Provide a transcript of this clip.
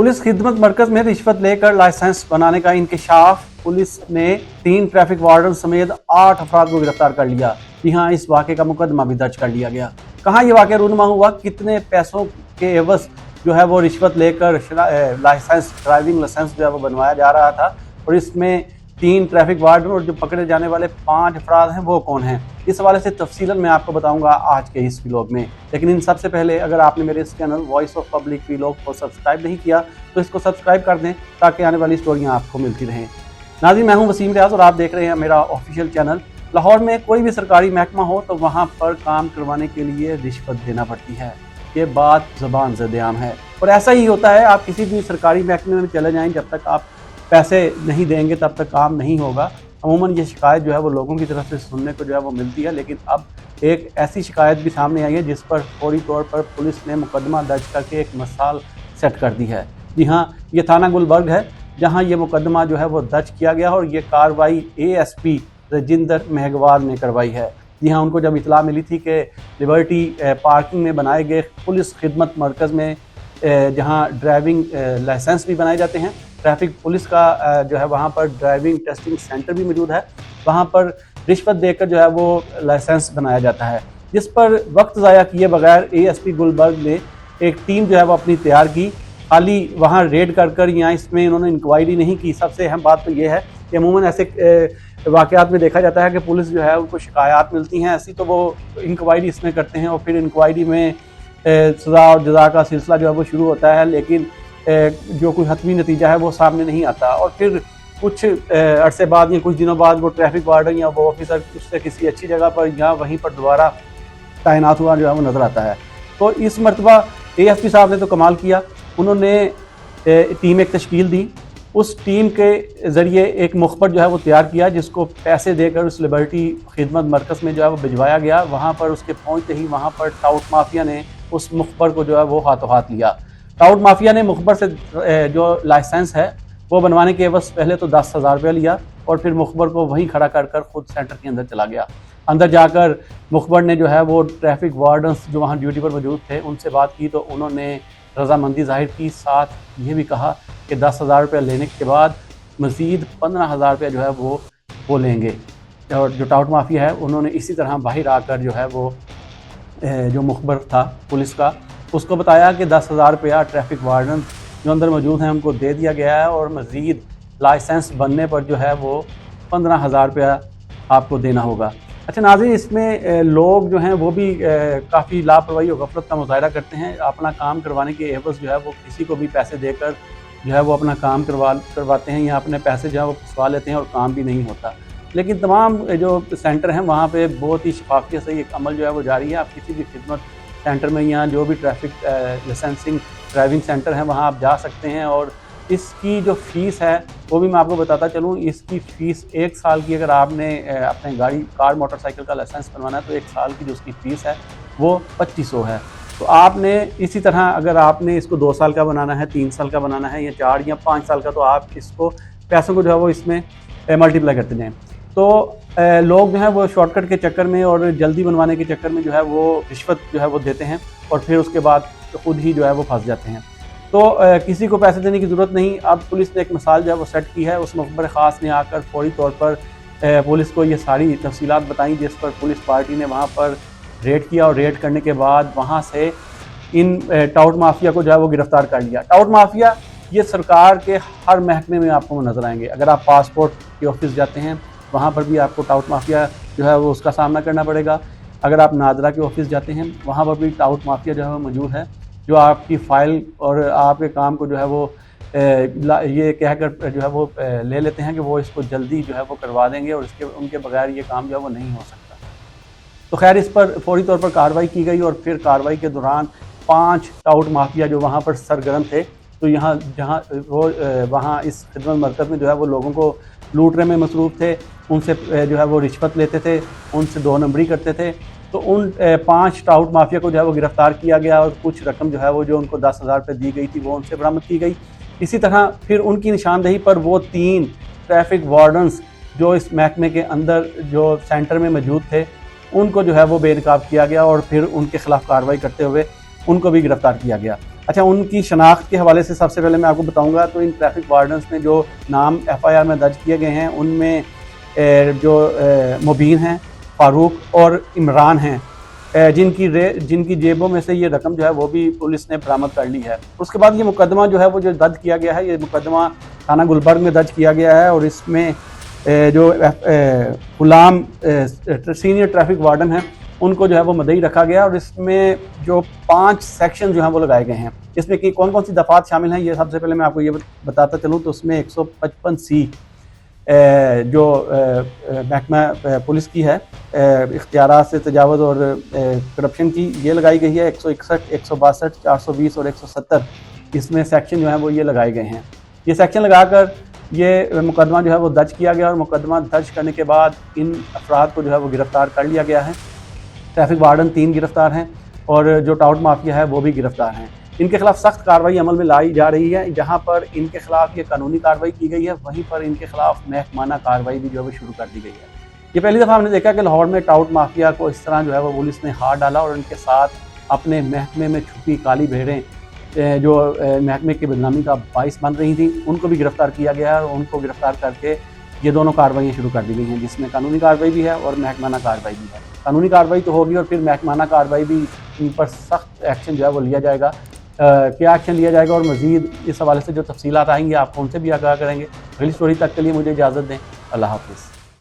Police खिदमत मरकज में रिश्वत लेकर लाइसेंस बनाने का इंकशाफ। पुलिस ने 3 ट्रैफिक वार्डन समेत 8 अफराद को गिरफ्तार कर लिया। जी हाँ, इस वाक़े का मुकदमा भी दर्ज कर लिया गया। कहाँ ये वाक़या रूनुमा हुआ, कितने पैसों के एवज जो है वो रिश्वत लेकर लाइसेंस, ड्राइविंग लाइसेंस जो है वो बनवाया जा रहा था, और इसमें 3 ट्रैफिक वार्डन और जो पकड़े जाने वाले 5 अफराद हैं वो कौन हैं, इस हवाले से तफसीलन मैं आपको बताऊंगा आज के इस व्लॉग में। लेकिन इन सबसे पहले अगर आपने मेरे इस channel voice of public vlog को सब्सक्राइब नहीं किया तो इसको सब्सक्राइब कर दें ताकि आने वाली स्टोरियां आपको मिलती रहें। नाज़रीन, मैं हूं वसीम रियाज और आप देख रहे हैं मेरा ऑफिशियल चैनल। लाहौर में कोई भी सरकारी महकमा हो तो वहाँ पर काम करवाने के लिए रिश्वत देना पड़ती है, ये बात ज़बान ज़द-ए-आम है। और ऐसा ही होता है, आप किसी भी सरकारी महकमे में चले जाएँ, जब तक आप पैसे नहीं देंगे तब तक काम नहीं होगा। अमूमन ये शिकायत जो है वो लोगों की तरफ से सुनने को जो है वो मिलती है, लेकिन अब एक ऐसी शिकायत भी सामने आई है जिस पर फौरी तौर पर पुलिस ने मुकदमा दर्ज करके एक मिसाल सेट कर दी है। जी हाँ, ये थाना गुलबर्ग है जहाँ ये मुकदमा जो है वो दर्ज किया गया और ये कार्रवाई ASP रजिंदर मेघवाल ने करवाई है। जी हाँ, उनको जब इतला मिली थी कि लिबर्टी पार्किंग में बनाए गए पुलिस खिदमत मरकज़ में जहाँ ड्राइविंग लाइसेंस भी बनाए जाते हैं, ट्रैफिक पुलिस का जो है वहाँ पर ड्राइविंग टेस्टिंग सेंटर भी मौजूद है, वहाँ पर रिश्वत देकर जो है वो लाइसेंस बनाया जाता है, जिस पर वक्त ज़ाया किए बगैर ASP गुलबर्ग ने एक टीम जो है वो अपनी तैयार की। खाली वहाँ रेड कर या इसमें इन्होंने इंक्वायरी नहीं की। सबसे अहम बात तो ये है कि अमूमन ऐसे वाक़यात में देखा जाता है कि पुलिस जो है उनको शिकायत मिलती हैं ऐसी, तो वो इंक्वायरी इसमें करते हैं और फिर इंक्वायरी में सज़ा और जज़ा का सिलसिला जो है वो शुरू होता है, लेकिन जो कोई हतमी नतीजा है वो सामने नहीं आता। और फिर कुछ अरसे बाद या कुछ दिनों बाद वो ट्रैफिक वार्डन या वो ऑफिसर उससे किसी अच्छी जगह पर या वहीं पर दोबारा तैनात हुआ जो है वो नज़र आता है। तो इस मरतबा ASP साहब ने तो कमाल किया, उन्होंने टीम एक तश्कील दी। उस टीम के ज़रिए एक मुखबर जो है वो तैयार किया जिसको पैसे देकर उस लिबर्टी खिदमत मरकज़ में जो है वो भिजवाया गया। वहाँ पर उसके पहुँचते ही वहाँ पर टाउट माफिया ने उस मुखबर को जो है वो हाथों हाथ लिया। टाउट माफिया ने मुखबर से जो लाइसेंस है वो बनवाने के एवज पहले तो 10,000 रुपया लिया और फिर मुखबर को वहीं खड़ा कर खुद सेंटर के अंदर चला गया। अंदर जाकर मुखबर ने जो है वो ट्रैफिक वार्डन्स जो वहाँ ड्यूटी पर मौजूद थे उनसे बात की, तो उन्होंने रजामंदी जाहिर की, साथ ये भी कहा कि 10,000 रुपया लेने के बाद मज़ीद 15,000 रुपया जो है वो लेंगे। और जो टाउट माफिया है उन्होंने इसी तरह बाहर आकर जो है वो जो मुखबर था पुलिस का उसको बताया कि 10,000 रुपया ट्रैफिक वार्डन जो अंदर मौजूद हैं उनको दे दिया गया है और मज़ीद लाइसेंस बनने पर जो है वो 15,000 रुपया आपको देना होगा। अच्छा नाज़रीन, इसमें लोग जो हैं वो भी काफ़ी लापरवाही और गफलत का मुज़ाहरा करते हैं। अपना काम करवाने के एवज़ जो है वो किसी को भी पैसे देकर जो है वो अपना काम करवाते हैं या अपने पैसे जो है वो फंसवा लेते हैं और काम भी नहीं होता। लेकिन तमाम जो सेंटर हैं वहाँ पे बहुत ही शफाफियत से एक अमल जो है वो जारी है। आप किसी भी खिदमत सेंटर में या जो भी ट्रैफिक लाइसेंसिंग ड्राइविंग सेंटर हैं वहाँ आप जा सकते हैं और इसकी जो फ़ीस है वो भी मैं आपको बताता चलूँ। इसकी फ़ीस 1 साल की, अगर आपने अपने कार मोटरसाइकिल का लाइसेंस बनवाना है तो 1 साल की जो उसकी फ़ीस है वो 2500 है। तो आपने इसी तरह अगर आपने इसको 2 साल का बनाना है, 3 साल का बनाना है या 4 या 5 साल का, तो आप इसको पैसों को जो है वो इसमें मल्टीप्लाई करते जाएँ। तो लोग जो है वो शॉर्टकट के चक्कर में और जल्दी बनवाने के चक्कर में जो है वो रिश्वत जो है वो देते हैं और फिर उसके बाद खुद ही जो है वो फंस जाते हैं। तो किसी को पैसे देने की ज़रूरत नहीं। अब पुलिस ने एक मिसाल जो है वो सेट की है। उस मुखबर ख़ास ने आकर फौरी तौर पर पुलिस को ये सारी तफसीलात बताई, जिस पर पुलिस पार्टी ने वहाँ पर रेड किया और रेड करने के बाद वहाँ से इन टाउट माफिया को जो है वो गिरफ़्तार कर लिया। टाउट माफिया ये सरकार के हर महकमे में आपको नज़र आएंगे। अगर आप पासपोर्ट के ऑफिस जाते हैं वहाँ पर भी आपको टाउट माफिया जो है वो उसका सामना करना पड़ेगा। अगर आप नादरा के ऑफिस जाते हैं वहाँ पर भी टाउट माफिया जो है वो मौजूद है, जो आपकी फ़ाइल और आपके काम को जो है वो ये कहकर जो है वो ले लेते हैं कि वो इसको जल्दी जो है वो करवा देंगे और उनके बगैर ये काम जो है वो नहीं हो सकता। तो खैर इस पर फौरी तौर पर कार्रवाई की गई और फिर कार्रवाई के दौरान 5 टाउट माफिया जो वहाँ पर सरगर्म थे, तो वहाँ इस खिदमत मरकज़ में जो है वो लोगों को लूटने में मसरूफ़ थे, उनसे जो है वो रिश्वत लेते थे, उनसे 2 नंबरी करते थे। तो उन 5 टाउट माफिया को जो है वो गिरफ़्तार किया गया और कुछ रकम जो है वो जो उनको 10,000 रुपये दी गई थी वो उनसे बरामद की गई। इसी तरह फिर उनकी निशानदेही पर वो 3 ट्रैफिक वार्डन्स जो इस महकमे के अंदर जो सेंटर में मौजूद थे उनको जो है वो बेनकाब किया गया और फिर उनके ख़िलाफ़ कार्रवाई करते हुए उनको भी गिरफ़्तार किया गया। अच्छा, उनकी शनाख्त के हवाले से सबसे पहले मैं आपको बताऊंगा तो इन ट्रैफिक वार्डन्स में जो नाम एफआईआर में दर्ज किए गए हैं उनमें जो मुबीन हैं, फ़ारूक और इमरान हैं, जिनकी जेबों में से ये रकम जो है वो भी पुलिस ने बरामद कर ली है। उसके बाद ये मुकदमा जो है वो जो दर्ज किया गया है, ये मुकदमा थाना गुलबर्ग में दर्ज किया गया है और इसमें जो गुलाम सीनियर ट्रैफिक वार्डन हैं उनको जो है वो मुद्दई रखा गया और इसमें जो 5 सेक्शन जो हैं वो लगाए गए हैं। इसमें कि कौन कौन सी दफ़ात शामिल हैं ये सबसे पहले मैं आपको ये बताता चलूँ तो उसमें 155C जो महकमा पुलिस की है, इख्तियारात से तजावुज़ और करप्शन की, ये लगाई गई है। 161, 162, 420 और 170 इसमें सेक्शन जो है वो ये लगाए गए हैं। ये सेक्शन लगाकर ये मुकदमा जो है वो दर्ज किया गया और मुकदमा दर्ज करने के बाद इन अफराद को जो है वो गिरफ़्तार कर लिया गया है। ट्रैफिक वार्डन 3 गिरफ्तार हैं और जो टाउट माफिया है वो भी गिरफ्तार हैं। इनके खिलाफ सख्त कार्रवाई अमल में लाई जा रही है। जहां पर इनके खिलाफ ये कानूनी कार्रवाई की गई है, वहीं पर इनके खिलाफ महकमाना कार्रवाई भी जो है शुरू कर दी गई है। ये पहली दफ़ा हमने देखा कि लाहौर में टाउट माफिया को इस तरह जो है वो पुलिस ने हाथ डाला और उनके साथ अपने महकमे में छुपी काली भेड़ें जो महकमे की बदनामी का बाइस बन रही थी उनको भी गिरफ्तार किया गया है और उनको गिरफ्तार करके ये दोनों कार्रवाइयाँ शुरू कर दी गई हैं, जिसमें कानूनी कार्रवाई भी है और महकमाना कार्रवाई भी है। कानूनी कार्रवाई तो होगी और फिर महकमाना कार्रवाई भी, इन पर सख्त एक्शन जो है वो लिया जाएगा। क्या एक्शन लिया जाएगा और मज़ीद इस हवाले से जो तफसीलात आएंगी आपको उनसे भी आगाह करेंगे। अगली स्टोरी तक के लिए मुझे इजाज़त दें। अल्लाह हाफ़िज़।